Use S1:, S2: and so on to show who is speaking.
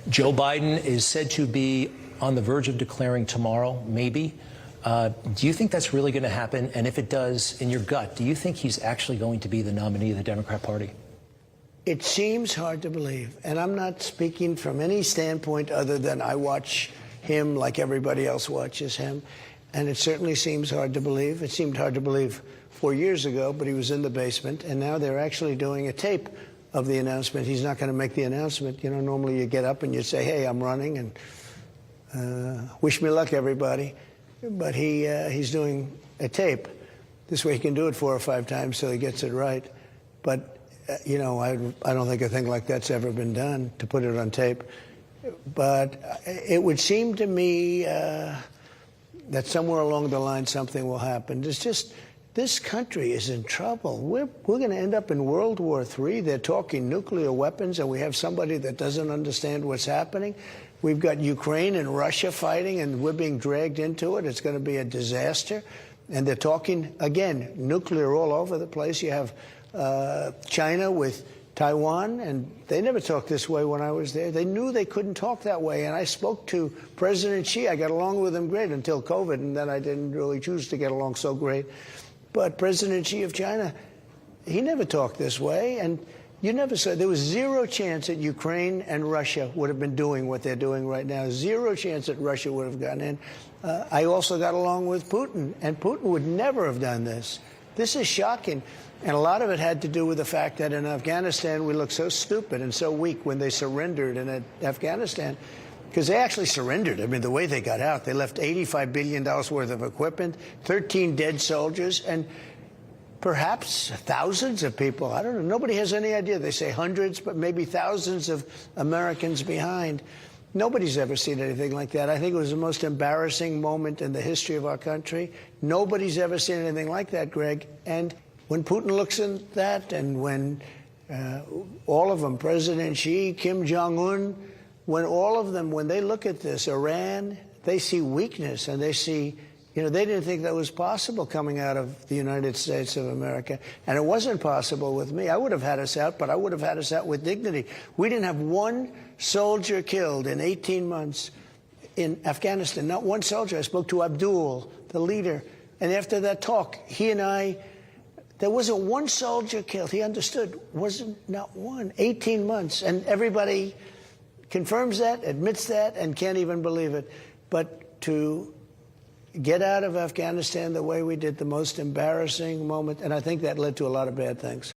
S1: Joe Biden is said to be on the verge of declaring tomorrow, maybe. Do you think that's really going to happen? And if it does, in your gut, do you think he's actually going to be the nominee of the Democrat Party?
S2: It seems hard to believe. And I'm not speaking from any standpoint other than I watch him like everybody else watches him. And it certainly seems hard to believe. It seemed hard to believe 4 years ago, but he was in the basement. And now they're actually doing a tape of the announcement. He's not going to make the announcement. You know, normally you get up and you say, hey, I'm running, and wish me luck, everybody. But he's doing a tape. This way he can do it 4 or 5 times so he gets it right. But, you know, I don't think a thing like that's ever been done, to put it on tape. But it would seem to me that somewhere along the line something will happen. It's just, this country is in trouble. We're going to end up in World War III. They're talking nuclear weapons, and we have somebody that doesn't understand what's happening. We've got Ukraine and Russia fighting, and we're being dragged into it. It's going to be a disaster. And they're talking, again, nuclear all over the place. You have China with Taiwan, and they never talked this way when I was there. They knew they couldn't talk that way. And I spoke to President Xi. I got along with him great until COVID, and then I didn't really choose to get along so great. But President Xi of China, he never talked this way. And you never said there was zero chance that Ukraine and Russia would have been doing what they're doing right now. Zero chance that Russia would have gotten in. I also got along with Putin, and Putin would never have done this. This is shocking. And a lot of it had to do with the fact that in Afghanistan we looked so stupid and so weak when they surrendered in Afghanistan, because they actually surrendered. I mean, the way they got out, they left $85 billion worth of equipment, 13 dead soldiers, and perhaps thousands of people. I don't know. Nobody has any idea. They say hundreds, but maybe thousands of Americans behind. Nobody's ever seen anything like that. I think it was the most embarrassing moment in the history of our country. Nobody's ever seen anything like that, Greg. And when Putin looks at that, and when all of them, President Xi, Kim Jong-un, when all of them, when they look at this, Iran, they see weakness, and they see, you know, they didn't think that was possible coming out of the United States of America. And it wasn't possible with me. I would have had us out, but I would have had us out with dignity. We didn't have one soldier killed in 18 months in Afghanistan, not one soldier. I spoke to Abdul, the leader, and after that talk, he and I, there wasn't one soldier killed. He understood. Not one. 18 months. And everybody confirms that, admits that, and can't even believe it. But to get out of Afghanistan the way we did, the most embarrassing moment, and I think that led to a lot of bad things.